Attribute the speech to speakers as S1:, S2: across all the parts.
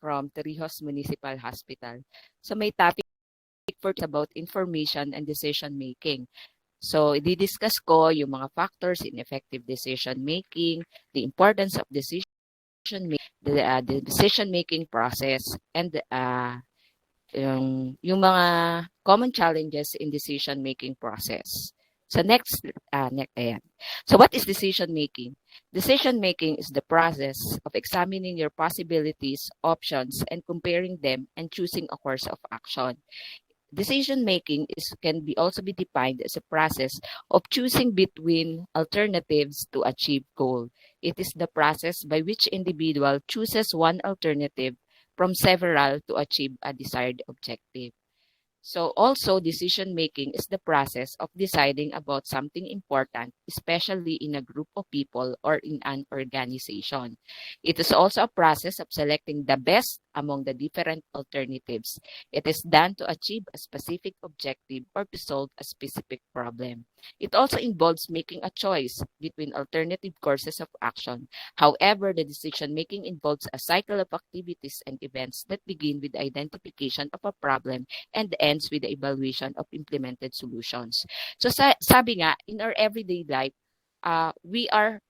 S1: from Torrijos Municipal Hospital. So may topic for about information and decision making. So i-discuss ko yung mga factors in effective decision making, the importance of decision making, the decision making process, and yung mga common challenges in decision making process. So next, ayan. So what is decision making? Decision making is the process of examining your possibilities, options, and comparing them and choosing a course of action. Decision making can also be defined as a process of choosing between alternatives to achieve goal. It is the process by which individual chooses one alternative from several to achieve a desired objective. So also, decision-making is the process of deciding about something important, especially in a group of people or in an organization. It is also a process of selecting the best among the different alternatives. It is done to achieve a specific objective or to solve a specific problem. It also involves making a choice between alternative courses of action. However, the decision-making involves a cycle of activities and events that begin with the identification of a problem and ends with the evaluation of implemented solutions. So sabi nga, in our everyday life, we have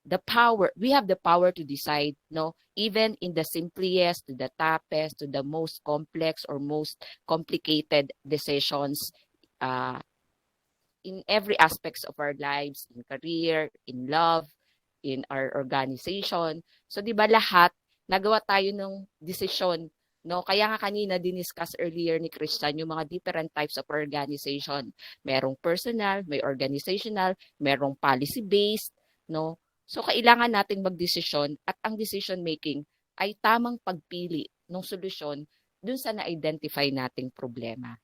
S1: the power to decide, no, even in the simplest to the toughest to the most complex or most complicated decisions, in every aspects of our lives, in career, in love, in our organization. So 'di ba lahat nagawa tayo ng desisyon, no? Kaya nga kanina diniscuss earlier ni Christian yung mga different types of organization. Merong personal, may organizational, merong policy based, no? So kailangan nating magdesisyon at ang decision making ay tamang pagpili ng solusyon dun sa na-identify nating problema.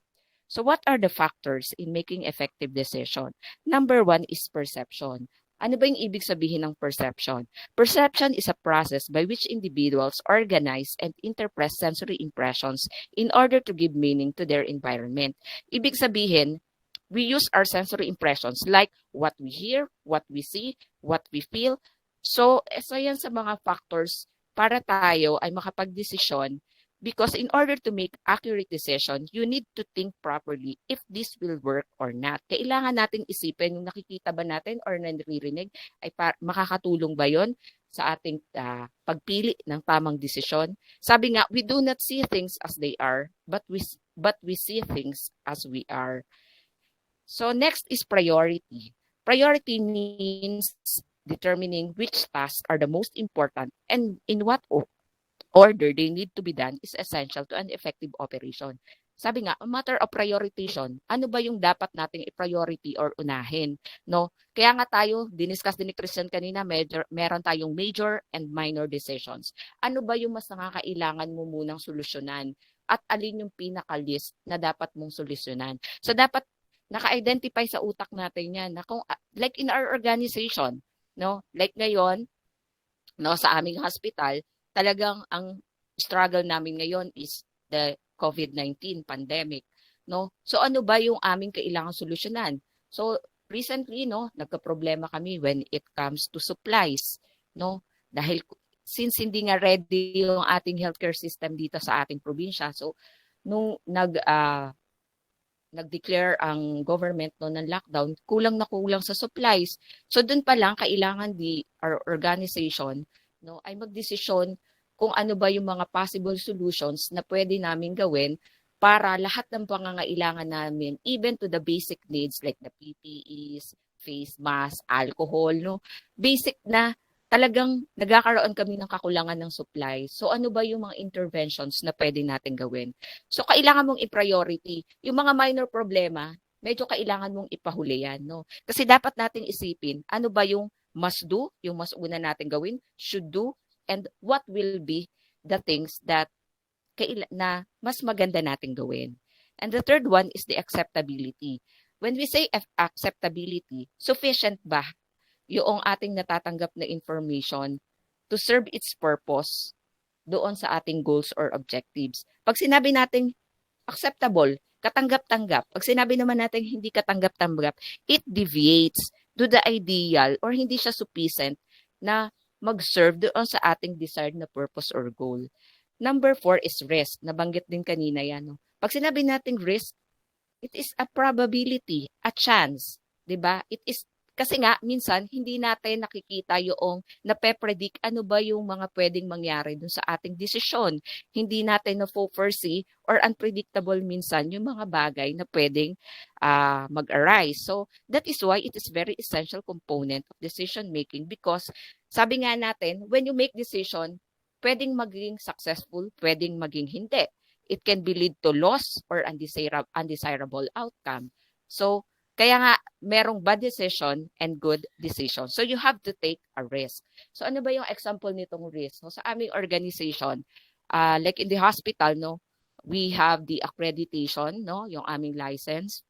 S1: So what are the factors in making effective decision? Number 1 is perception. Ano ba yung ibig sabihin ng perception? Perception is a process by which individuals organize and interpret sensory impressions in order to give meaning to their environment. Ibig sabihin, we use our sensory impressions like what we hear, what we see, what we feel. So yan sa mga factors para tayo ay makapagdesisyon. Because in order to make accurate decision, you need to think properly if this will work or not. Kailangan natin isipin yung nakikita ba natin or naririnig ay makakatulong ba yon sa ating pagpili ng tamang desisyon. Sabi nga, we do not see things as they are, but we see things as we are. So next is priority. Priority means determining which tasks are the most important and in what order they need to be done is essential to an effective operation. Sabi nga, a matter of prioritization, ano ba yung dapat nating i-priority or unahin, no? Kaya nga tayo, diniscuss din ni Christian kanina, meron tayong major and minor decisions. Ano ba yung mas nakakailangan mo munang solusyonan at alin yung pinaka-list na dapat mong solusyonan. So dapat naka-identify sa utak natin yan na kung, like in our organization, no? Like ngayon, no, sa aming hospital, talagang ang struggle namin ngayon is the COVID-19 pandemic, no? So ano ba yung aming kailangang solusyonan? So recently, no, nagka-problema kami when it comes to supplies, no? Dahil since hindi nga ready yung ating healthcare system dito sa ating probinsya, so nung nag-declare ang government no ng lockdown, kulang na kulang sa supplies. So doon pa lang kailangan our organization no ay magdesisyon kung ano ba yung mga possible solutions na pwede namin gawin para lahat ng pangangailangan namin, even to the basic needs like the PPEs, face mask, alcohol, no? Basic na talagang nagkakaroon kami ng kakulangan ng supply. So ano ba yung mga interventions na pwede natin gawin? So kailangan mong i-priority. Yung mga minor problema, medyo kailangan mong ipahuli yan, no? Kasi dapat nating isipin, ano ba yung must do, yung mas una natin gawin, should do, and what will be the things that na mas maganda nating gawin. And the third one is the acceptability. When we say acceptability, sufficient ba yung ating natatanggap na information to serve its purpose doon sa ating goals or objectives? Pag sinabi natin acceptable, katanggap-tanggap. Pag sinabi naman natin hindi katanggap-tanggap, it deviates to the ideal or hindi siya sufficient na mag-serve doon sa ating desired na purpose or goal. Number 4 is risk. Nabanggit din kanina yan. No? Pag sinabi nating risk, it is a probability, a chance, 'di ba? It is kasi nga minsan hindi natin nakikita yung nape-predict ano ba yung mga pwedeng mangyari dun sa ating desisyon. Hindi natin na-foresee or unpredictable minsan yung mga bagay na pwedeng mag-arise. So, that is why it is very essential component of decision making because sabi nga natin, when you make decision, pwedeng maging successful, pwedeng maging hindi. It can be lead to loss or undesirable outcome. So, kaya nga, merong bad decision and good decision. So, you have to take a risk. So, ano ba yung example nitong risk? So, sa aming organization, like in the hospital, no, we have the accreditation, no, yung aming license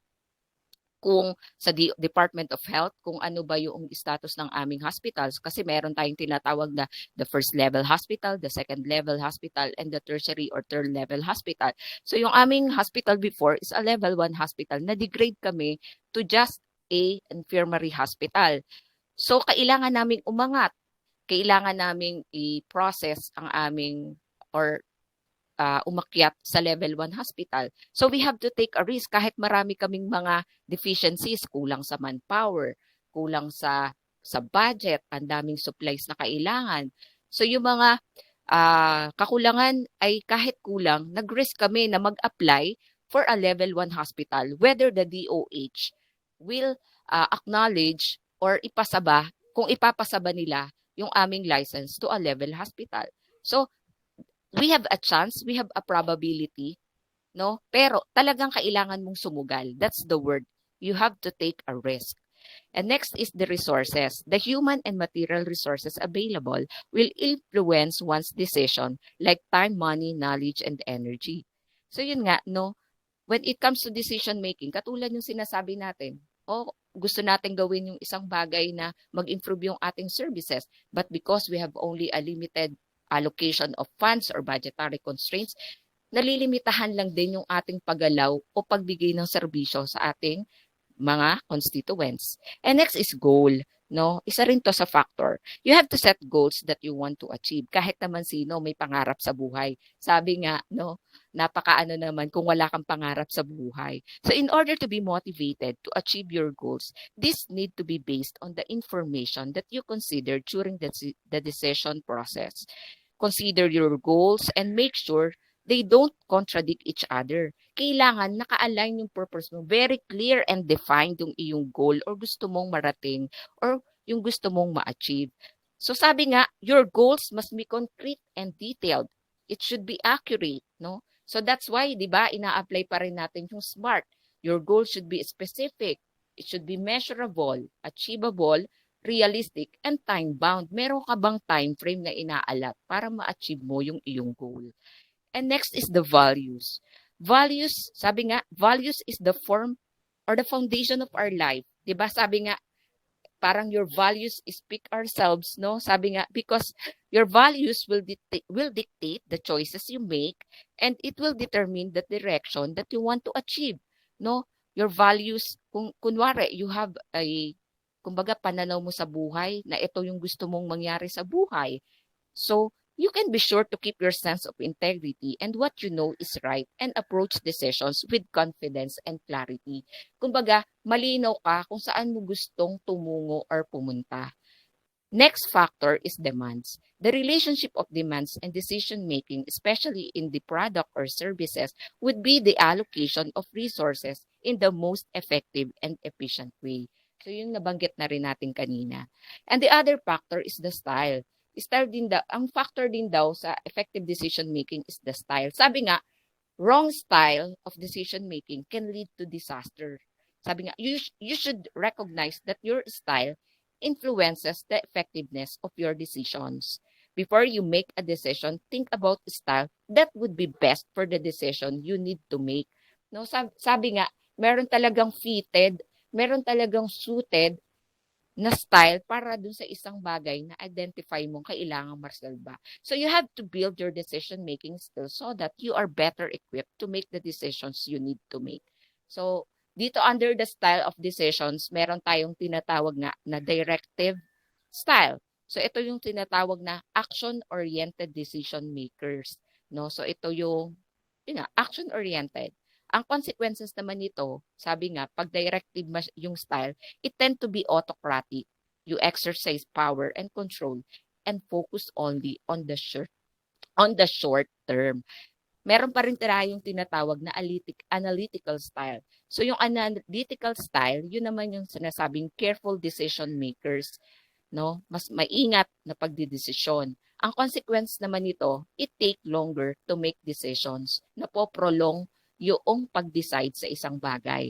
S1: kung sa Department of Health, kung ano ba yung status ng aming hospitals. Kasi meron tayong tinatawag na the first level hospital, the second level hospital, and the tertiary or third level hospital. So yung aming hospital before is a level 1 hospital. Na-degrade kami to just a infirmary hospital. So kailangan naming umangat. Kailangan naming i-process ang aming or umakyat sa level 1 hospital. So we have to take a risk kahit marami kaming mga deficiencies, kulang sa manpower, kulang sa budget, ang daming supplies na kailangan. So yung mga kakulangan ay kahit kulang, nag-risk kami na mag-apply for a level 1 hospital whether the DOH will acknowledge or ipasaba kung ipapasaba nila yung aming license to a level hospital. So we have a chance, we have a probability, no? Pero talagang kailangan mong sumugal. That's the word. You have to take a risk. And next is the resources. The human and material resources available will influence one's decision like time, money, knowledge, and energy. So yun nga, no? When it comes to decision making, katulad yung sinasabi natin, gusto natin gawin yung isang bagay na mag-improve yung ating services, but because we have only a limited allocation of funds or budgetary constraints, nalilimitahan lang din yung ating paggalaw o pagbigay ng serbisyo sa ating mga constituents. And next is goal. No? Isa rin to sa factor. You have to set goals that you want to achieve. Kahit naman sino may pangarap sa buhay. Sabi nga, no, napakaano naman kung wala kang pangarap sa buhay. So in order to be motivated to achieve your goals, this need to be based on the information that you consider during the decision process. Consider your goals and make sure they don't contradict each other. Kailangan naka-align yung purpose mo. Very clear and defined yung iyong goal or gusto mong marating or yung gusto mong ma-achieve. So sabi nga, your goals must be concrete and detailed. It should be accurate, no? So that's why, di ba, ina-apply pa rin natin yung SMART. Your goal should be specific. It should be measurable, achievable, realistic, and time-bound. Meron ka bang time frame na inaalat para ma-achieve mo yung iyong goal? And next is the values. Values, sabi nga, values is the form or the foundation of our life. Diba? Sabi nga, parang your values speak ourselves, no? Sabi nga, because your values will dictate the choices you make and it will determine the direction that you want to achieve, no? Your values, kung kunwari, you have kumbaga pananaw mo sa buhay na ito yung gusto mong mangyari sa buhay. So, you can be sure to keep your sense of integrity and what you know is right and approach decisions with confidence and clarity. Kumbaga, malinaw ka kung saan mo gustong tumungo or pumunta. Next factor is demands. The relationship of demands and decision-making, especially in the product or services, would be the allocation of resources in the most effective and efficient way. So, yung nabanggit na rin natin kanina. And the other factor is the style. Style din daw, ang factor din daw sa effective decision-making is the style. Sabi nga, wrong style of decision-making can lead to disaster. Sabi nga, you should recognize that your style influences the effectiveness of your decisions. Before you make a decision, think about the style that would be best for the decision you need to make. No, sabi nga, meron talagang fitted, meron talagang suited na style para dun sa isang bagay na identify mong kailangang masalba. So you have to build your decision-making skills so that you are better equipped to make the decisions you need to make. So, dito under the style of decisions, meron tayong tinatawag na directive style. So ito yung tinatawag na action-oriented decision makers. no? So ito yung yun nga, action-oriented. Ang consequences naman nito, sabi nga, pag directive yung style, it tend to be autocratic. You exercise power and control and focus only on the short term. Meron pa rin tayong tinatawag na analytical style. So yung analytical style, yun naman yung sinasabing careful decision makers, no? Mas maingat na pagdidesisyon. Ang consequence naman nito, it take longer to make decisions. Napoprolong yung pag-decide sa isang bagay.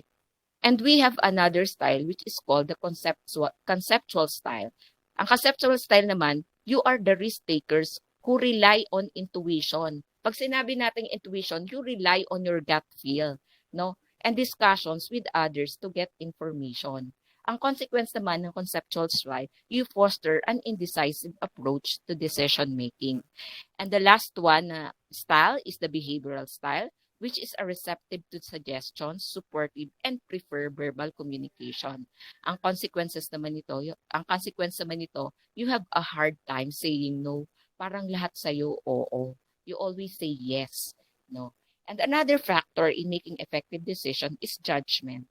S1: And we have another style which is called the conceptual style. Ang conceptual style naman, you are the risk takers who rely on intuition. Pag sinabi nating intuition, you rely on your gut feel, no? And discussions with others to get information. Ang consequence naman ng conceptual style, you foster an indecisive approach to decision making. And the last one style is the behavioral style, which is a receptive to suggestions, supportive, and prefer verbal communication. Ang consequence naman nito, you have a hard time saying no. Parang lahat sa'yo, oo. You always say yes, no. And another factor in making effective decision is judgment.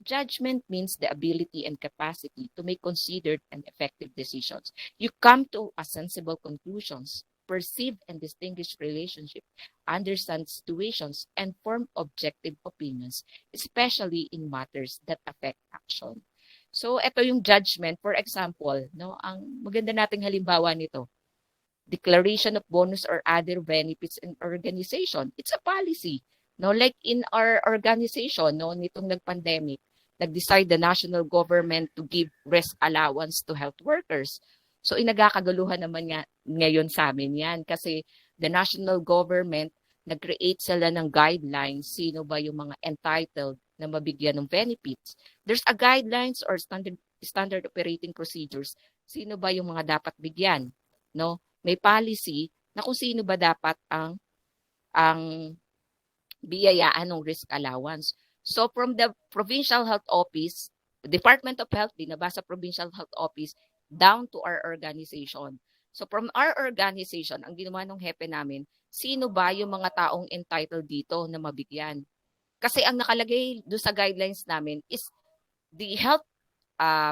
S1: Judgment means the ability and capacity to make considered and effective decisions. You come to a sensible conclusions, perceive and distinguish relationships, understand situations, and form objective opinions, especially in matters that affect action. So, ito yung judgment. For example, no, ang maganda nating halimbawa nito, declaration of bonus or other benefits in organization. It's a policy. No, like in our organization, no, nitong nag-pandemic, nag-decide the national government to give rest allowance to health workers. So inagakaguluhan naman ngayon sa amin yan kasi the national government nag-create sila ng guidelines sino ba yung mga entitled na mabigyan ng benefits. There's a guidelines or standard operating procedures. Sino ba yung mga dapat bigyan, no? May policy na kung sino ba dapat ang biyayaan ng risk allowance. So from the Provincial Health Office, Department of Health, binabasa Provincial Health Office, down to our organization. So from our organization, ang ginawa ng hepe namin, sino ba yung mga taong entitled dito na mabigyan? Kasi ang nakalagay doon sa guidelines namin is the health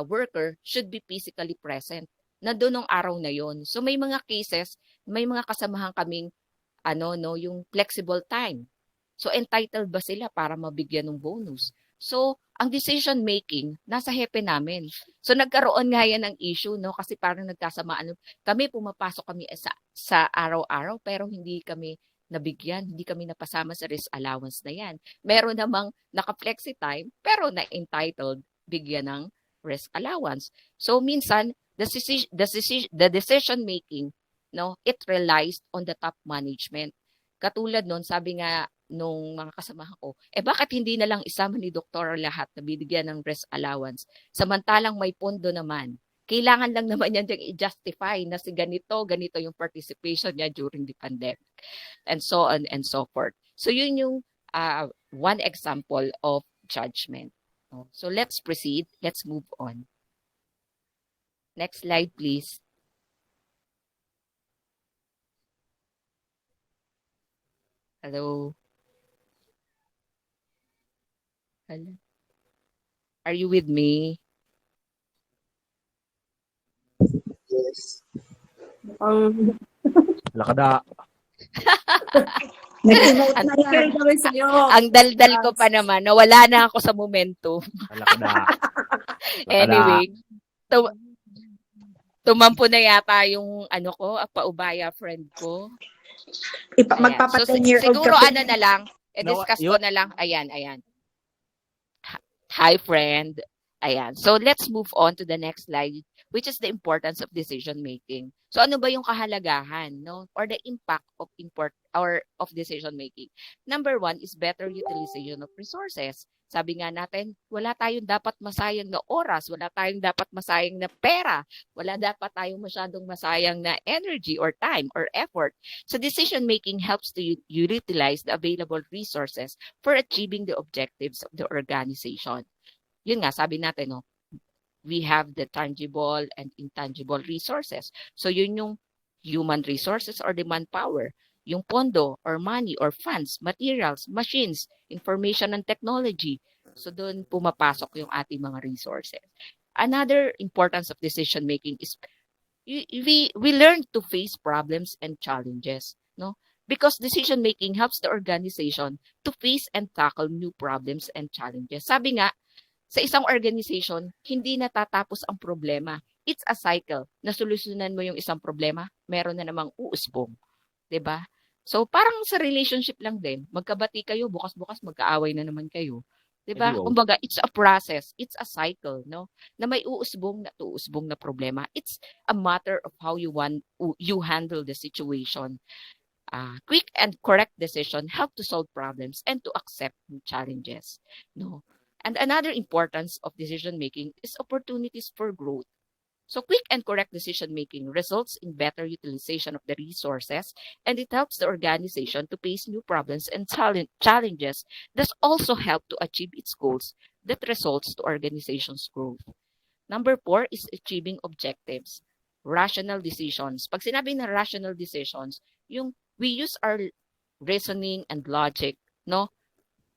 S1: worker should be physically present na doon ng araw na yon. So may mga cases, may mga kasamahan kaming yung flexible time. So entitled ba sila para mabigyan ng bonus? So ang decision making nasa hepe namin. So nagkaroon nga yan ng issue, no, kasi parang nagkasamaan kami, pumapasok kami sa araw-araw pero hindi kami nabigyan, hindi kami napasama sa risk allowance na yan. Meron namang naka-flexi time pero na entitled bigyan ng risk allowance. So minsan the decision making, no, it relies on the top management. Katulad nun, sabi nga nung mga kasamahan ko, bakit hindi na lang isama ni doktor lahat na bibigyan ng rest allowance? Samantalang may pondo naman. Kailangan lang naman yan diyang i-justify na si ganito yung participation niya during the pandemic. And so on and so forth. So yun yung one example of judgment. So let's proceed. Let's move on. Next slide, please. Hello. Hello. Are you with me?
S2: Yes.
S3: Lakada.
S2: Nag-emote na yan kami sa'yo.
S1: Ang daldal ko pa naman. Nawala na ako sa momentum.
S3: Lakada.
S1: Anyway, tumampo na yata yung paubaya friend ko.
S2: Magpapa 10-year-old
S1: siguro na lang, discuss ko na lang. Ayan. Hi, friend. Ayan. So, let's move on to the next slide, which is the importance of decision making. So, ano ba yung kahalagahan, no? Or the impact of decision making? Number one is better utilization of resources. Sabi nga natin, wala tayong dapat masayang na oras, wala tayong dapat masayang na pera, wala dapat tayong masyadong masayang na energy or time or effort. So decision making helps to utilize the available resources for achieving the objectives of the organization. Yun nga, sabi natin, no, we have the tangible and intangible resources. So yun yung human resources or the manpower. yung pondo or money or funds, materials, machines, information and technology. So doon pumapasok yung ating mga resources. Another importance of decision making is we learn to face problems and challenges, no? Because decision making helps the organization to face and tackle new problems and challenges. Sabi nga, sa isang organization, hindi natatapos ang problema. It's a cycle. Nasolusyonan mo yung isang problema, meron na namang uusbong. 'Di ba? So parang sa relationship lang din, magkabati kayo, bukas-bukas magkaaway na naman kayo. 'Di ba?
S3: Wow.
S1: Kumbaga, it's a process, it's a cycle, no? Na may uusbong na problema. It's a matter of how you handle the situation. Quick and correct decision help to solve problems and to accept new challenges, no? And another importance of decision making is opportunities for growth. So quick and correct decision making results in better utilization of the resources, and it helps the organization to face new problems and challenges that also help to achieve its goals that results to organization's growth. Number 4 is achieving objectives. Rational decisions. Pag sinabi na rational decisions, yung we use our reasoning and logic, no,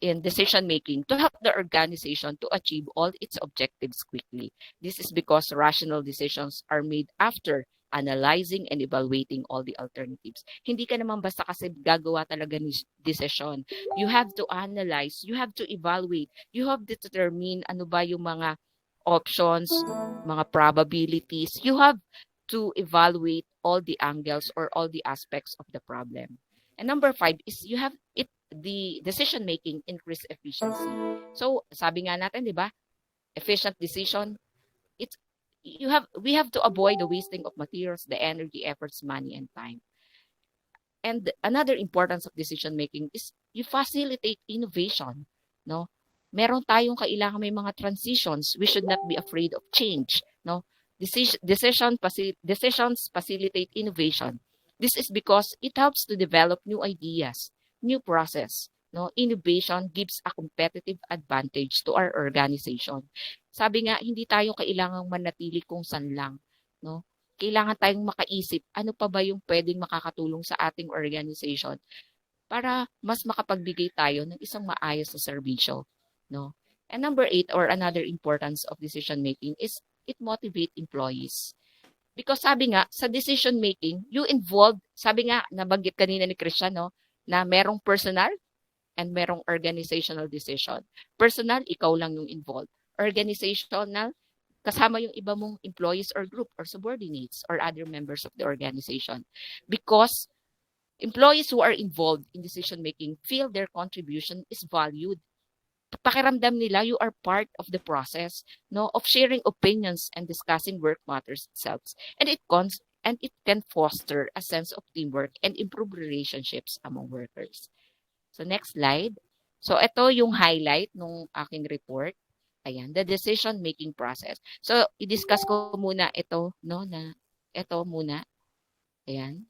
S1: in decision making to help the organization to achieve all its objectives quickly. This is because rational decisions are made after analyzing and evaluating all the alternatives. Hindi ka naman basta kasi gagawa talaga ni decision. You have to analyze, you have to evaluate, you have to determine ano ba yung mga options, mga probabilities. You have to evaluate all the angles or all the aspects of the problem. And number 5 is the decision making increase efficiency. So, sabi nga natin, 'di ba? Efficient decision, we have to avoid the wasting of materials, the energy, efforts, money and time. And another importance of decision making is you facilitate innovation, no? Meron tayong kailangan may mga transitions. We should not be afraid of change, no? Decisions facilitate innovation. This is because it helps to develop new ideas, new process. No, innovation gives a competitive advantage to our organization. Sabi nga, hindi tayo kailangang manatili kung saan lang, no? Kailangan tayong makaisip, ano pa ba yung pwedeng makakatulong sa ating organization para mas makapagbigay tayo ng isang maayos na serbisyo, no? And number 8 or another importance of decision making is it motivate employees. Because sabi nga, sa decision making, you involved, sabi nga, nabanggit kanina ni Christian, no, na merong personal and merong organizational decision. Personal, ikaw lang yung involved. Organizational, kasama yung iba mong employees or group or subordinates or other members of the organization. Because employees who are involved in decision making feel their contribution is valued. Pakiramdam nila you are part of the process, no, of sharing opinions and discussing work matters itself. And it can foster a sense of teamwork and improve relationships among workers. So next slide. So ito yung highlight nung aking report. Ayan, the decision making process. So i-discuss ko muna ito, no, na ito muna. Ayan.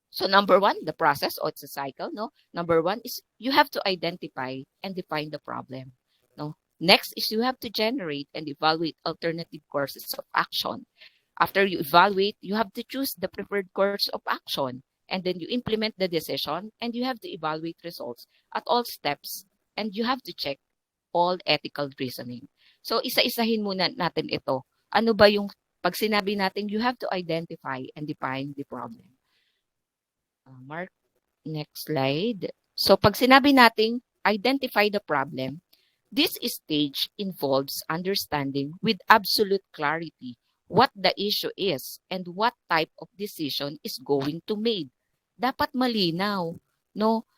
S1: So number 1, the process, or it's a cycle, no? Number 1 is you have to identify and define the problem, no? Next is you have to generate and evaluate alternative courses of action. After you evaluate, you have to choose the preferred course of action, and then you implement the decision, and you have to evaluate results at all steps, and you have to check all ethical reasoning. So isa-isahin muna natin ito. Ano ba yung pag sinabi natin you have to identify and define the problem? Mark, next slide. So pag sinabi nating identify the problem, this stage involves understanding with absolute clarity what the issue is and what type of decision is going to made. Dapat malinaw, no?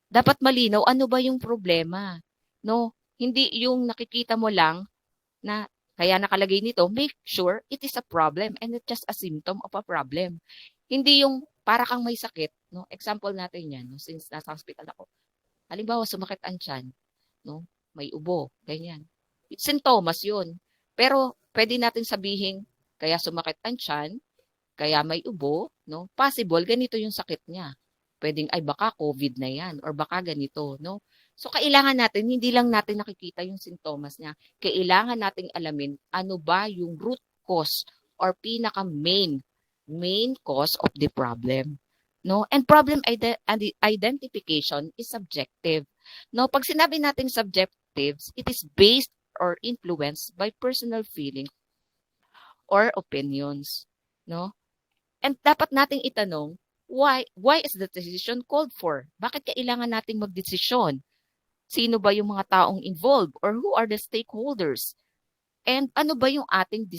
S1: Dapat malinaw ano ba yung problema, no? Hindi yung nakikita mo lang na kaya nakalagay nito, make sure it is a problem and not just a symptom of a problem. Hindi yung para kang may sakit, no? Example natin yan, no? Since nasa hospital ako. Halimbawa, sumakit ang tiyan, no? May ubo, ganyan. Sintomas yun. Pero pwede natin sabihin, kaya sumakit ang tiyan, kaya may ubo, no? Possible, ganito yung sakit niya. Pwedeng, ay baka COVID na yan, or baka ganito, no? So, kailangan natin, hindi lang natin nakikita yung sintomas niya. Kailangan nating alamin, ano ba yung root cause or pinaka-main cause of the problem. no? And problem identification is subjective. No, pag sinabi nating subjectives, it is based or influenced by personal feelings or opinions, no? And dapat nating itanong, why is the decision called for? Bakit kailangan nating magdesisyon? Sino ba yung mga taong involved or who are the stakeholders? And ano ba yung ating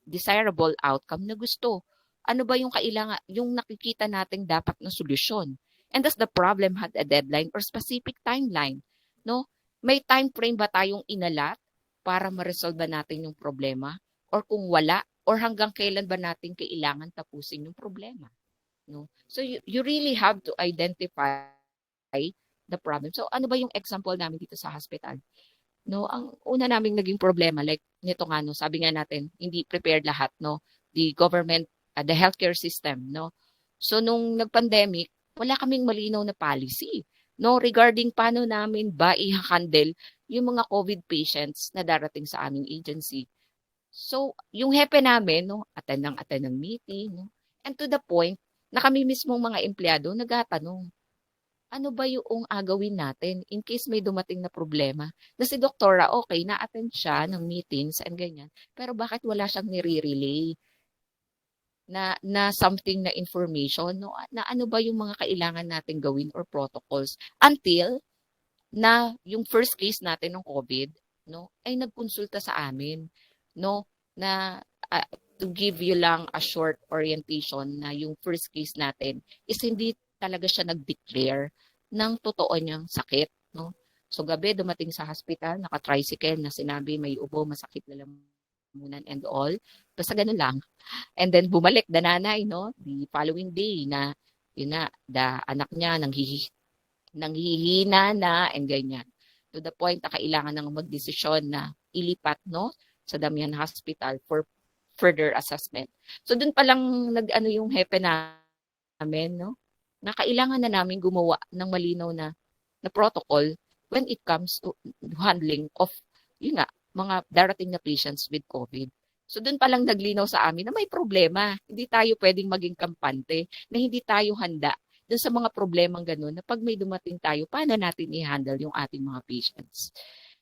S1: desirable outcome na gusto? Ano ba yung kailangan, yung nakikita nating dapat na solusyon? And does the problem had a deadline or specific timeline? No? May time frame ba tayong inalat para ma-resolve ba natin yung problema? Or kung wala, or hanggang kailan ba natin kailangan tapusin yung problema? No? So you really have to identify the problem. So ano ba yung example namin dito sa hospital? No, ang una naming naging problema, like nito nga, no, sabi nga natin, hindi prepared lahat, no, the government, the healthcare system, no. So nung nag-pandemic, wala kaming malinaw na policy, no, regarding paano namin ba i-handle yung mga COVID patients na darating sa aming agency. So yung hepe namin, no, attend ng meeting, no, and to the point na kami mismong mga empleyado nagtatanong, ano ba yung agawin natin in case may dumating na problema? Na si doktora, okay, na-attend siya ng meetings and ganyan. Pero bakit wala siyang nire-relay na something na information? No? Na ano ba yung mga kailangan natin gawin or protocols? Until na yung first case natin ng COVID, no, ay nagkonsulta sa amin, no, na to give you lang a short orientation na yung first case natin is hindi talaga siya nag-declare ng totoo niyang sakit, no. So gabi dumating sa hospital, naka-tricycle na sinabi may ubo, masakit na lamunan and all. Basta ganun lang. And then bumalik the nanay, no, the following day na yun na, the anak niya nanghihina na and ganyan. To the point na kailangan nang magdesisyon na ilipat, no, sa Damian Hospital for further assessment. So doon pa lang nag-ano yung hepe namin, no, na kailangan na namin gumawa ng malinaw na protocol when it comes to handling of yun nga, mga darating na patients with COVID. So doon pa lang naglinaw sa amin na may problema. Hindi tayo pwedeng maging kampante, na hindi tayo handa doon sa mga problemang ganun, na pag may dumating tayo, paano natin i-handle yung ating mga patients.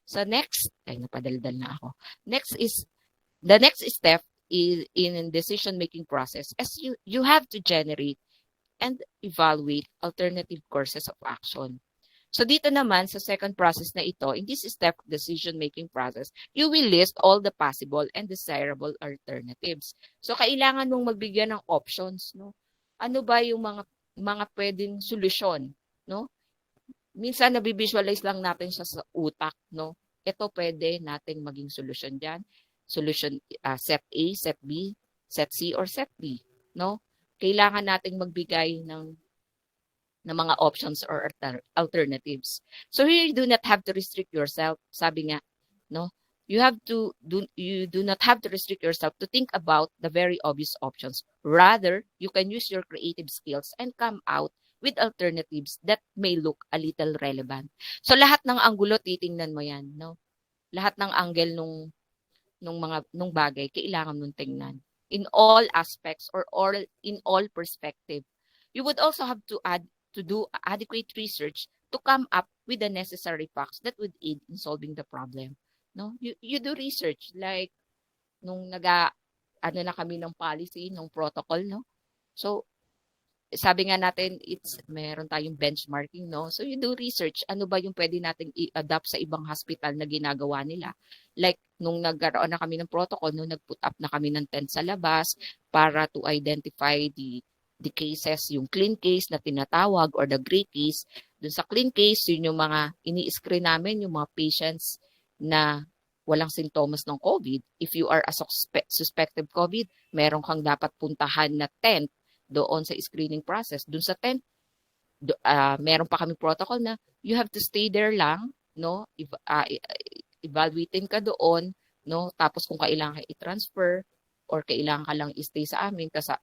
S1: So next, ay napadaldal na ako. The next step is in decision-making process, as you have to generate and evaluate alternative courses of action. So dito naman sa second process na ito, in this step decision-making process, you will list all the possible and desirable alternatives. So kailangan mong magbigyan ng options, no? Ano ba yung mga pwedeng solusyon, no? Minsan nabivisualize lang natin siya sa utak, no? Ito pwede nating maging solusyon diyan. Solution set A, set B, set C or set D, no? Kailangan nating magbigay ng mga options or alternatives. So here you do not have to restrict yourself. Sabi nga, no? You do not have to restrict yourself to think about the very obvious options. Rather, you can use your creative skills and come out with alternatives that may look a little relevant. So lahat ng anggulo titingnan mo 'yan, no? Lahat ng angle nung bagay kailangan mong tingnan in all aspects or in all perspective. You would also have to do adequate research to come up with the necessary facts that would aid in solving the problem. No, you do research, like nung na kami ng policy, ng protocol, no. So sabi nga natin, meron tayong benchmarking, no? So you do research, ano ba yung pwede nating i-adapt sa ibang hospital na ginagawa nila. Like, nung nagkaroon na kami ng protocol, nung nag-put up na kami ng tent sa labas para to identify the cases, yung clean case na tinatawag or the gray case. Dun sa clean case, yun yung mga ini-screen namin, yung mga patients na walang sintomas ng COVID. If you are a suspected COVID, meron kang dapat puntahan na tent doon sa screening process. Doon sa tent, meron pa kami protocol na you have to stay there lang, no? Evaluating ka doon, no? Tapos kung kailangan ka i-transfer or kailangan ka lang i-stay sa amin kasi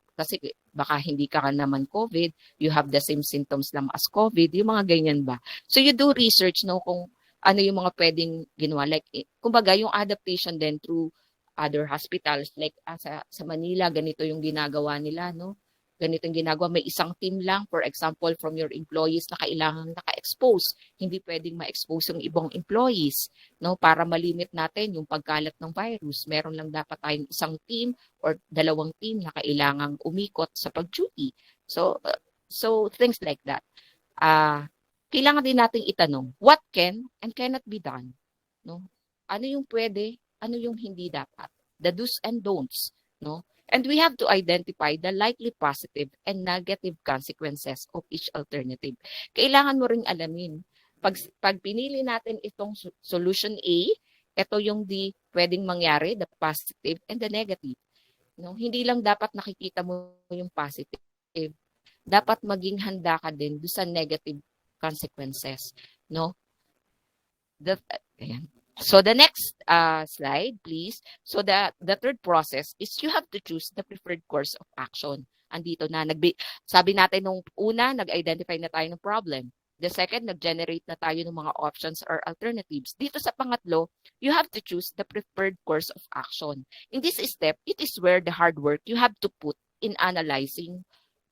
S1: baka hindi ka naman COVID, you have the same symptoms lang as COVID, yung mga ganyan ba. So you do research, no, kung ano yung mga pwedeng ginawa. Like, kumbaga, yung adaptation then through other hospitals, like sa Manila, ganito yung ginagawa nila, no? ganitong ginagawa. May isang team lang, for example, from your employees na kailangan naka-expose. Hindi pwedeng ma-expose yung ibang employees, no? Para malimit natin yung pagkalat ng virus. Meron lang dapat tayong isang team or dalawang team na kailangang umikot sa pag-duty. So things like that. Kailangan din nating itanong, what can and cannot be done? No? Ano yung pwede, ano yung hindi dapat? The do's and don'ts, no? And we have to identify the likely positive and negative consequences of each alternative. Kailangan mo ring alamin. Pag pinili natin itong solution A, ito yung pwedeng mangyari, the positive and the negative. No? Hindi lang dapat nakikita mo yung positive. Dapat maging handa ka din sa negative consequences. No? Ayan. So the next slide, please. So the third process is you have to choose the preferred course of action. Andito na, sabi natin nung una, nag-identify na tayo ng problem. The second, nag-generate na tayo ng mga options or alternatives. Dito sa pangatlo, you have to choose the preferred course of action. In this step, it is where the hard work you have to put in analyzing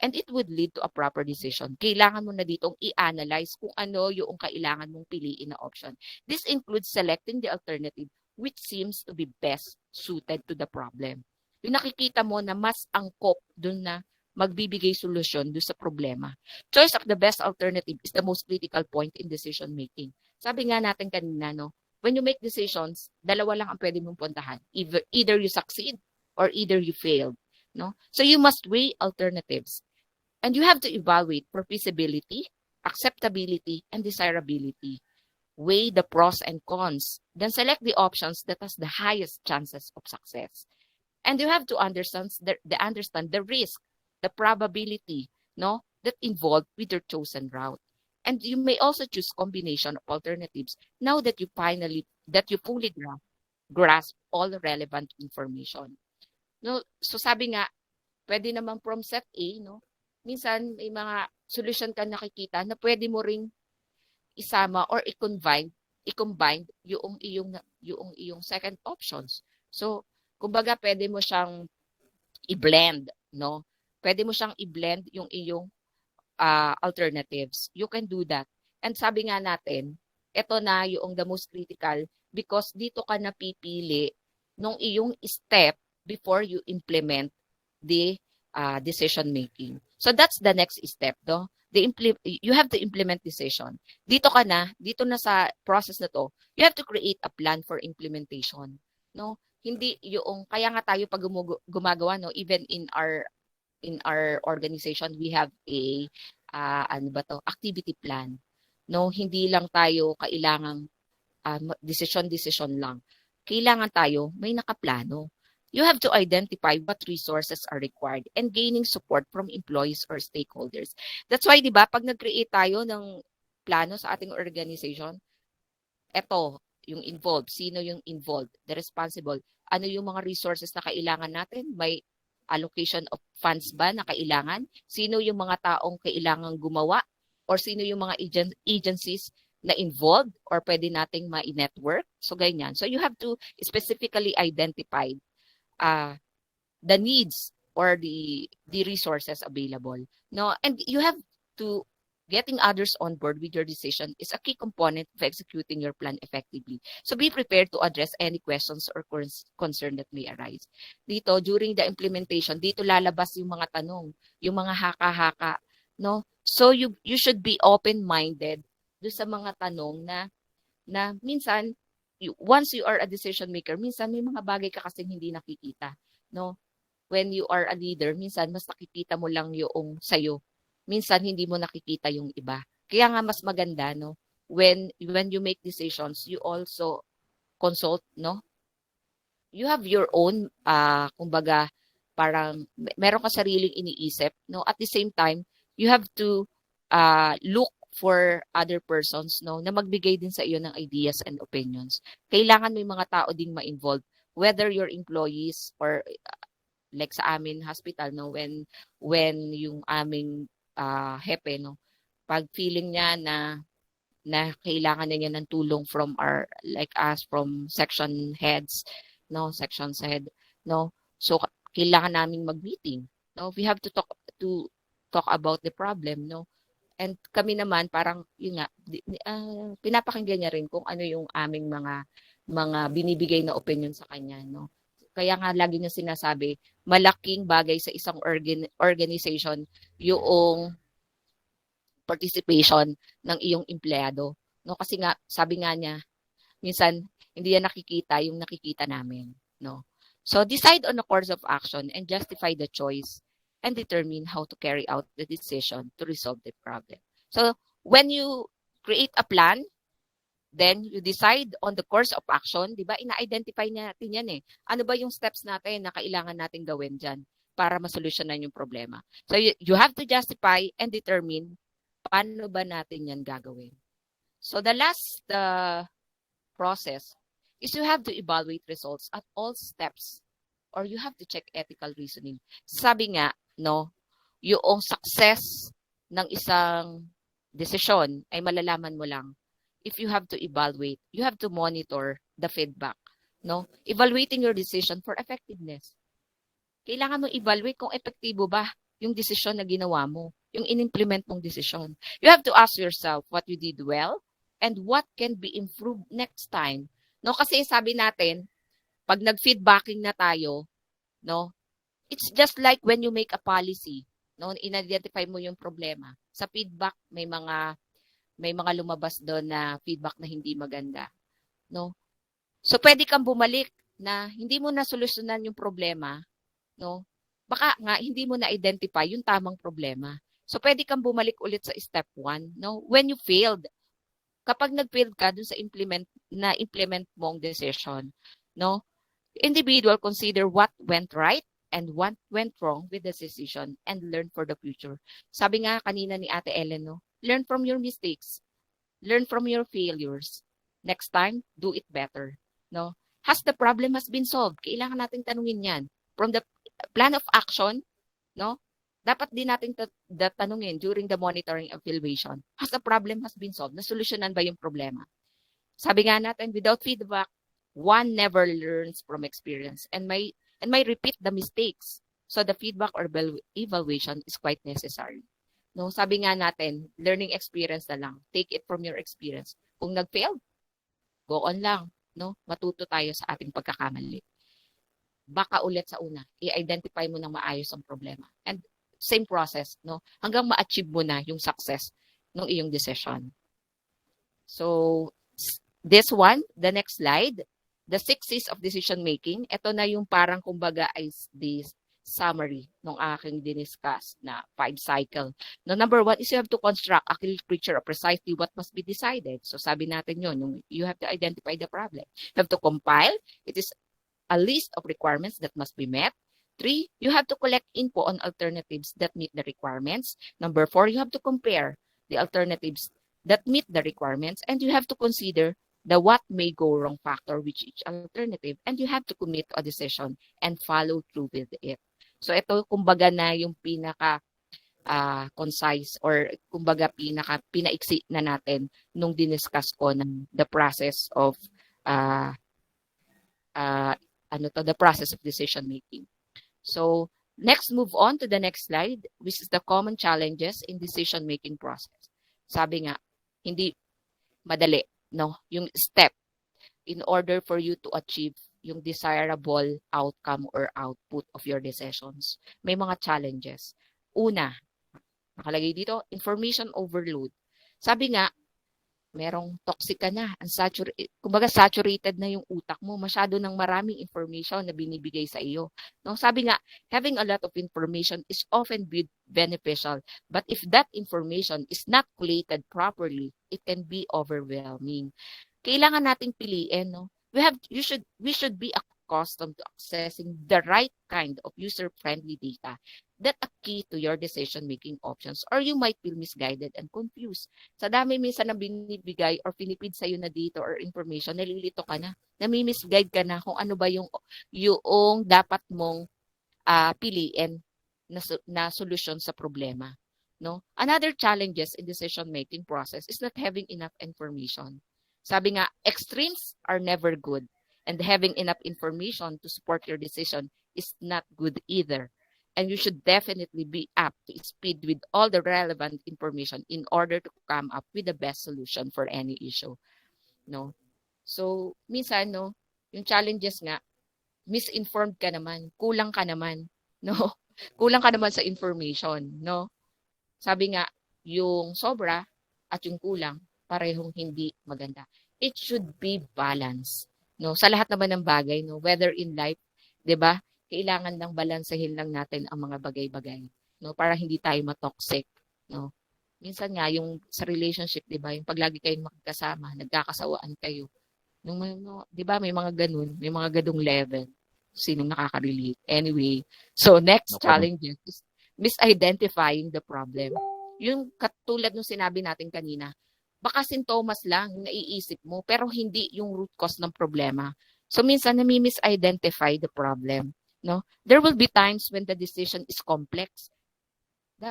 S1: and it would lead to a proper decision. Kailangan mo na ditong i-analyze kung ano yung kailangan mong piliin na option. This includes selecting the alternative which seems to be best suited to the problem. Yung nakikita mo na mas angkop dun na magbibigay solusyon dun sa problema. Choice of the best alternative is the most critical point in decision making. Sabi nga natin kanina, no, when you make decisions, dalawa lang ang pwede mong puntahan. Either you succeed or either you failed. No? So you must weigh alternatives. And you have to evaluate for feasibility, acceptability, and desirability. Weigh the pros and cons. Then select the options that has the highest chances of success. And you have to understand the risk, the probability, no, that involved with your chosen route. And you may also choose combination of alternatives now that you fully grasp all the relevant information. No, so sabi nga, pwede naman from set A, no? Minsan may mga solution ka nakikita na pwede mo ring isama or i-combine yung iyong second options. So, kumbaga pwede mo siyang i-blend, no? Pwede mo siyang i-blend yung iyong alternatives. You can do that. And sabi nga natin, ito na yung the most critical because dito ka napipili nung iyong step before you implement the decision making. So that's the next step, no? You have to implement decision. Dito na sa process na to, you have to create a plan for implementation, no? Hindi yung kaya nga tayo pag gumagawa, no, even in our organization we have a activity plan. No, hindi lang tayo kailangang decision lang. Kailangan tayo may nakaplano. You have to identify what resources are required and gaining support from employees or stakeholders. That's why, di ba, pag nag-create tayo ng plano sa ating organization, eto, yung involved, sino yung involved, the responsible, ano yung mga resources na kailangan natin, may allocation of funds ba na kailangan, sino yung mga taong kailangan gumawa, or sino yung mga agencies na involved or pwede nating ma-network. So, ganyan. So, you have to specifically identify the needs or the resources available. No, and you have to getting others on board with your decision is a key component of executing your plan effectively. So be prepared to address any questions or concern that may arise. Dito, during the implementation, dito lalabas yung mga tanong, yung mga haka-haka, no? So you should be open-minded do sa mga tanong na minsan once you are a decision maker, minsan may mga bagay ka kasing hindi nakikita, no? When you are a leader, minsan mas nakikita mo lang yung sayo. Minsan hindi mo nakikita yung iba. Kaya nga mas maganda, no? When you make decisions, you also consult, no? You have your own kumbaga parang meron ka sariling iniisip, no? At the same time, you have to look for other persons, no, na magbigay din sa iyo ng ideas and opinions. Kailangan may mga tao ding ma-involved, whether your employees or like sa amin hospital, no, when yung aming hepe, no, pag feeling niya na kailangan niya ng tulong from from section heads, no, sections head, no, so kailangan naming mag-meeting. No, we have to
S2: to talk about the problem, no? And kami naman parang yun nga pinapakinggan niya rin kung ano yung aming mga binibigay na opinion sa kanya, no? Kaya nga lagi niya sinasabi, malaking bagay sa isang organization yung participation ng iyong empleyado, no? Kasi nga sabi nga niya, minsan hindi yan nakikita yung nakikita namin, no? So decide on a course of action and justify the choice and determine how to carry out the decision to resolve the problem. So when you create a plan, then you decide on the course of action, di ba? Ina-identify natin yan eh. Ano ba yung steps natin na kailangan natin gawin dyan para masolusyonan yung problema? So you have to justify and determine paano ba natin yan gagawin. So the last process is you have to evaluate results at all steps or you have to check ethical reasoning. Sabi nga, no, yung success ng isang desisyon ay malalaman mo lang if you have to evaluate, you have to monitor the feedback, no? Evaluating your decision for effectiveness. Kailangan mo evaluate kung epektibo ba yung desisyon na ginawa mo, yung in-implement mong desisyon. You have to ask yourself what you did well and what can be improved next time. No, kasi sabi natin, pag nag-feedbacking na tayo, no, it's just like when you make a policy, no, in-identify mo yung problema. Sa feedback, may mga lumabas doon na feedback na hindi maganda, no? So pwede kang bumalik na hindi mo na solusyonan yung problema, no? Baka nga hindi mo na identify yung tamang problema. So pwede kang bumalik ulit sa step 1, no? When you failed, kapag nag-fail ka dun sa implement mong decision, no? Individual consider what went right and what went wrong with the decision and learn for the future. Sabi nga kanina ni Ate Ellen, no? Learn from your mistakes. Learn from your failures. Next time, do it better, no? Has the problem has been solved? Kailangan nating tanungin 'yan. From the plan of action, no? Dapat din natin tanungin during the monitoring evaluation. Has the problem has been solved? Nasolusyonan ba yung problema? Sabi nga natin, without feedback, one never learns from experience and may repeat the mistakes. So the feedback or evaluation is quite necessary. No, sabi nga natin, learning experience na lang. Take it from your experience. Kung nag-fail, go on lang, no? Matuto tayo sa ating pagkakamali. Baka ulit sa una, i-identify mo ng maayos ang problema. And same process, no? Hanggang ma-achieve mo na yung success ng iyong decision. So, this one, the next slide, the 6 C's of decision making. Ito na yung parang kumbaga ay this summary ng aking diniscuss na 5 cycle. No, number 1 is you have to construct a clear picture of precisely what must be decided. So sabi natin yun, you have to identify the problem. You have to compile. It is a list of requirements that must be met. 3, you have to collect info on alternatives that meet the requirements. Number 4, you have to compare the alternatives that meet the requirements and you have to consider the what may go wrong factor with each alternative and you have to commit to a decision and follow through with it. So ito kumbaga na yung pinaka concise or kumbaga pinaiksi na natin nung diniscuss ko ng the process of the process of decision making. So next, move on to the next slide, which is the common challenges in decision making process. Sabi nga, hindi madali, no? Yung step in order for you to achieve yung desirable outcome or output of your decisions. May mga challenges. Una, nakalagay dito, information overload. Sabi nga, merong toxic ka na. Kumbaga saturated na yung utak mo. Masyado ng maraming information na binibigay sa iyo. No? Sabi nga, having a lot of information is often beneficial. But if that information is not collated properly, it can be overwhelming. Kailangan nating piliin, no? We should be accustomed to accessing the right kind of user-friendly data that are key to your decision-making options or you might feel misguided and confused. Sa dami minsan na binibigay or pinipid sa'yo na data or information, nalilito ka na. Nami-misguide ka na kung ano ba yung dapat mong piliin na solusyon sa problema. No? Another challenges in decision-making process is not having enough information. Sabi nga, extremes are never good and having enough information to support your decision is not good either. And you should definitely be up to speed with all the relevant information in order to come up with the best solution for any issue. No? So, minsan, no, yung challenges nga, misinformed ka naman, kulang ka naman, no? Kulang ka naman sa information, no? Sabi nga, yung sobra at yung kulang, parehong hindi maganda. It should be balanced, no? Sa lahat naman ng bagay, no? Whether in life, 'di ba? Kailangan lang balansehin lang natin ang mga bagay-bagay, no? Para hindi tayo ma-toxic, no? Minsan nga yung sa relationship, 'di ba? Yung pag lagi kayong magkasama, nagkakasawaan kayo, nung may, no, 'di ba, may mga ganun, may mga gadong level. Sinong nakaka-relate? Anyway, so next
S1: Naku.
S2: challenge is misidentifying the problem. Yung katulad nung sinabi natin kanina, baka sintomas lang yung naiisip mo, pero hindi yung root cause ng problema. So minsan nami-misidentify the problem, no? There will be times when the decision is complex.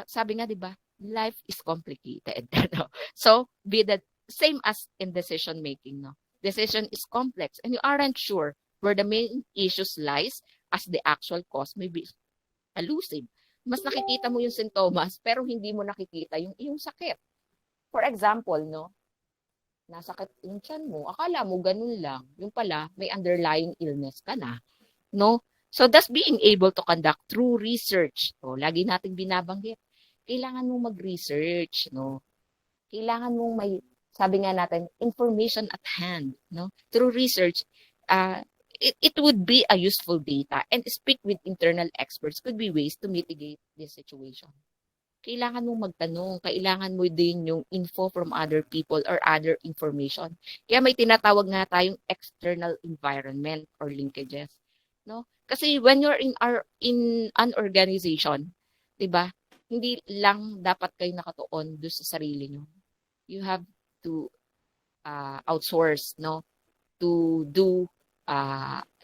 S2: Sabi nga, 'di ba? Life is complicated, no? So be that same as in decision making, no? Decision is complex and you aren't sure where the main issues lies as the actual cause may be elusive. Mas nakikita mo yung sintomas pero hindi mo nakikita yung iyong sakit. For example, no, nasakit yung tiyan mo, akala mo ganun lang. Yung pala, may underlying illness ka na, no? So, thus being able to conduct true research. So, lagi nating binabanggit. Kailangan mong mag-research, no? Kailangan mong may, sabi nga natin, information at hand, no? Through research, it would be a useful data and speak with internal experts could be ways to mitigate this situation. Kailangan mong magtanong, kailangan mo din yung info from other people or other information. Kaya may tinatawag nga tayong external environment or linkages, no? Kasi when you're in an organization, 'di ba? Hindi lang dapat kayo nakatuon do sa sarili nyo. You have to outsource, no? To do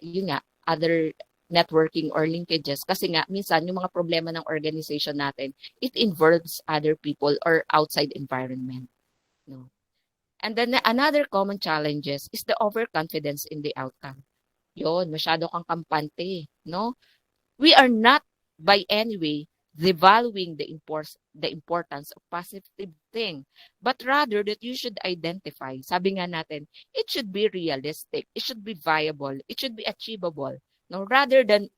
S2: yun nga, other networking or linkages. Kasi nga, minsan, yung mga problema ng organization natin, it involves other people or outside environment. No? And then, another common challenges is the overconfidence in the outcome. Yun, masyado kang kampante. No? We are not by any way devaluing the importance of positive thing, but rather that you should identify. Sabi nga natin, it should be realistic, it should be viable, it should be achievable. No, rather than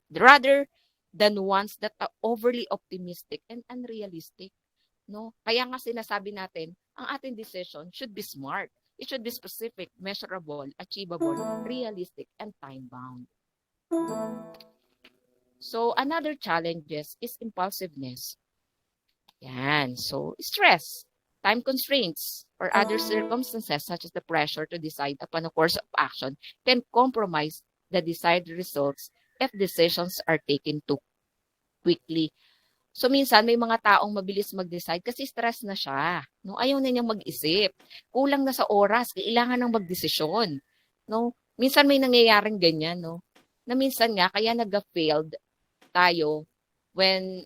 S2: ones that are overly optimistic and unrealistic. No, kaya nga sinasabi natin, ang ating decision should be smart. It should be specific, measurable, achievable, realistic, and time-bound. So, another challenges is impulsiveness. Yan. So, stress, time constraints, or other circumstances such as the pressure to decide upon a course of action can compromise the desired results if decisions are taken too quickly. So, minsan may mga taong mabilis mag-decide kasi stress na siya. No? Ayaw na niyang mag-isip. Kulang na sa oras. Kailangan ng magdesisyon. No? Minsan may nangyayaring ganyan. No? Na minsan nga, kaya nag-failed tayo when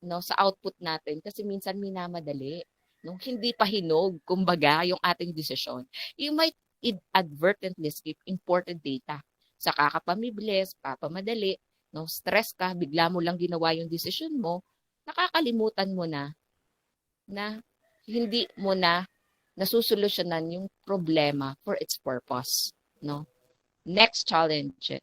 S2: no sa output natin kasi minsan minamadali, no, hindi pa hinog kumbaga yung ating desisyon. You might inadvertently skip important data sa kakapamibles, papamadali, no, stress ka, bigla mo lang ginawa yung desisyon mo, nakakalimutan mo na hindi mo na nasusolusyonan yung problema for its purpose, no. Next challenge,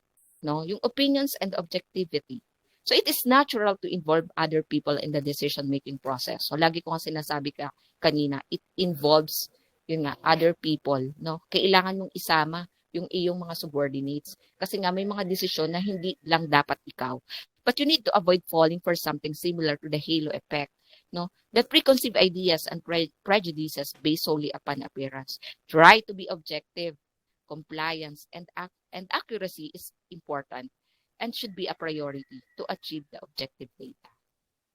S2: no, yung opinions and objectivity. So it is natural to involve other people in the decision-making process. So lagi ko nga sinasabi kanina, it involves yun nga, other people, no? Kailangan mong isama yung iyong mga subordinates. Kasi nga may mga desisyon na hindi lang dapat ikaw. But you need to avoid falling for something similar to the halo effect, no? That preconceived ideas and prejudices based solely upon appearance. Try to be objective. Compliance and accuracy is important and should be a priority to achieve the objective data.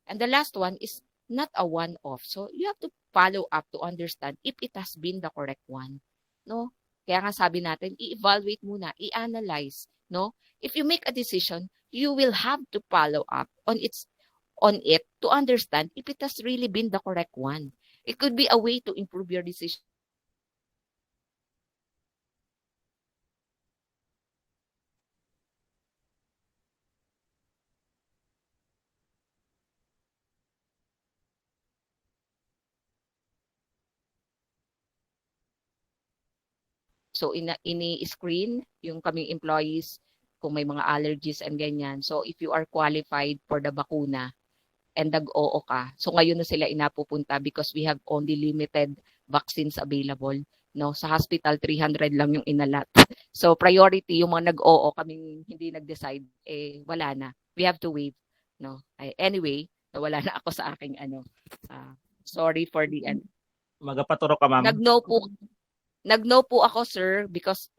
S2: And the last one is not a one-off. So you have to follow up to understand if it has been the correct one. No? Kaya nga sabi natin, i-evaluate muna, i-analyze. No? If you make a decision, you will have to follow up on it to understand if it has really been the correct one. It could be a way to improve your decision. So, ini-screen yung kaming employees kung may mga allergies and ganyan. So, if you are qualified for the bakuna and nag-oo ka, so ngayon na sila inapupunta because we have only limited vaccines available. No, sa hospital 300 lang yung inalat. So priority yung mga nag-oo, kaming hindi nag-decide, wala na. We have to wait. No. Anyway, wala na ako sa aking sorry for the
S3: Magapaturo ka, ma'am.
S2: Nag-no po ako, sir, because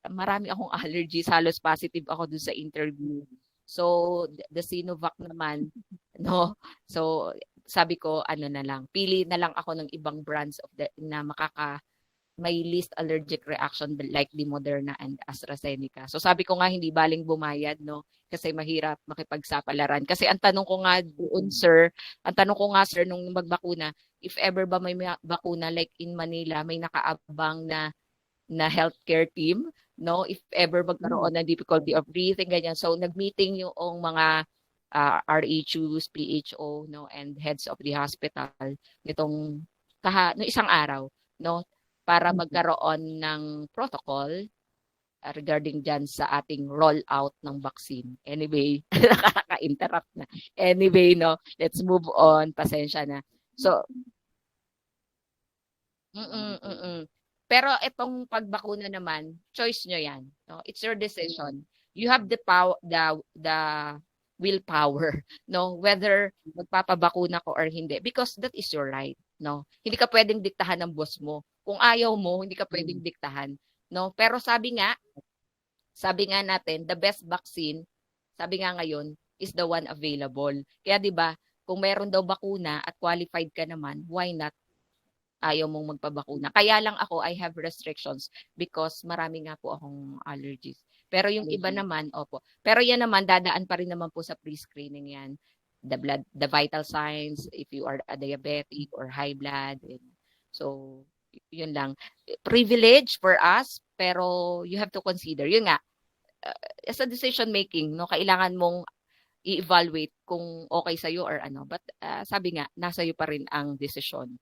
S2: marami akong allergies. Halos positive ako dun sa interview. So, the Sinovac naman, no? So, sabi ko, na lang, pili na lang ako ng ibang brands na may least allergic reaction like the Moderna and AstraZeneca. So, sabi ko nga, hindi baling bumayad, no? Kasi mahirap makipagsapalaran. Kasi ang tanong ko nga doon, sir, nung magbakuna, if ever ba may bakuna, like in Manila, may nakaabang na healthcare team, no? If ever magkaroon ng difficulty of breathing, ganyan. So, nag-meeting yung mga RHUs, PHO, no, and heads of the hospital nitong no isang araw, no, para magkaroon ng protocol regarding dyan sa ating rollout ng vaccine. Anyway, nakaka-interrupt na. Anyway, no, let's move on. Pasensya na. So, pero itong pagbakuna naman, choice nyo yan. No? It's your decision. You have the power, the willpower, no, whether magpapabakuna ko or hindi, because that is your right, no. Hindi ka pwedeng diktahan ng boss mo. Kung ayaw mo, hindi ka pwedeng diktahan, no. Pero sabi nga natin, the best vaccine, sabi nga ngayon, is the one available. Kaya 'di ba, kung mayroon daw bakuna at qualified ka naman, why not? Ayaw mong magpabakuna. Kaya lang ako, I have restrictions because marami nga po akong allergies. Pero yung iba naman, opo. Pero yan naman, dadaan pa rin naman po sa pre-screening yan. The vital signs, if you are a diabetic or high blood. So, yun lang. Privilege for us, pero you have to consider. Yun nga, as a decision making, no, kailangan mong i-evaluate kung okay sa'yo or ano. But sabi nga, nasa iyo pa rin ang decision.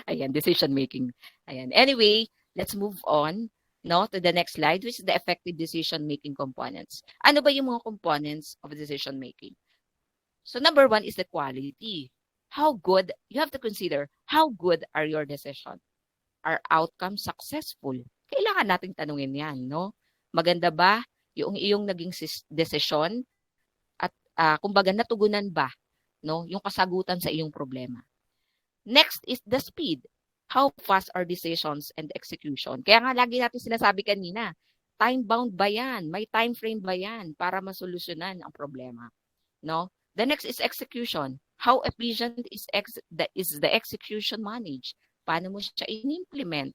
S2: Ayan, decision making. Ayan. Anyway, let's move on, no, to the next slide, which is the effective decision making components. Ano ba yung mga components of decision making? So number 1 is the quality. How good, you have to consider, how good are your decisions? Are outcomes successful? Kailangan nating tanungin yan, no? Maganda ba yung iyong naging desisyon at kumbaga natugunan ba, no, yung kasagutan sa iyong problema? Next is the speed. How fast are decisions and execution? Kaya nga lagi natin sinasabi kanina, time-bound ba yan? May time frame ba yan para masolusyonan ang problema? No? The next is execution. How efficient is the execution managed? Paano mo siya in-implement?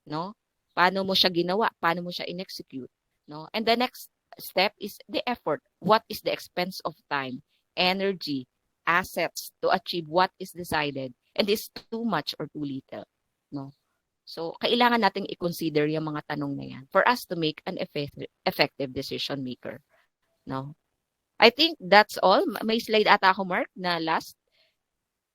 S2: No? Paano mo siya ginawa? Paano mo siya in-execute? No? And the next step is the effort. What is the expense of time, energy, assets to achieve what is decided? And is too much or too little, no? So, kailangan nating i-consider yung mga tanong na yan for us to make an effective decision maker, no? I think that's all. May slide ata ako, Mark, na last.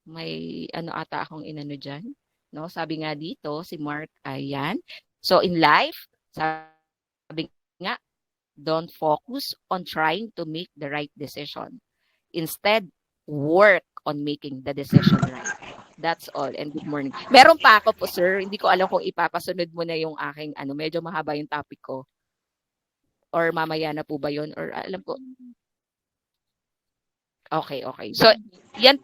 S2: May ata akong inano dyan, no? Sabi nga dito, si Mark, ayan. So, in life, sabi nga, don't focus on trying to make the right decision. Instead, work on making the decision right. That's all, and good morning. Meron pa ako po, sir. Hindi ko alam kung ipapasunod mo na yung aking, medyo mahaba yung topic ko. Or mamaya na po ba yun? Or alam ko. Okay. So, yan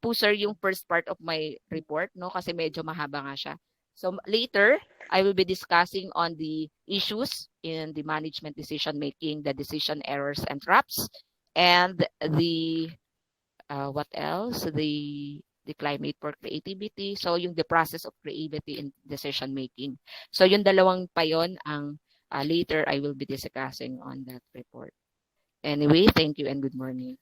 S2: po, sir, yung first part of my report, no? Kasi medyo mahaba nga siya. So, later, I will be discussing on the issues in the management decision making, the decision errors and traps, and the, what else? The climate for creativity. So, the process of creativity in decision making. So, yung dalawang pa yun, ang later I will be discussing on that report. Anyway, thank you and good morning.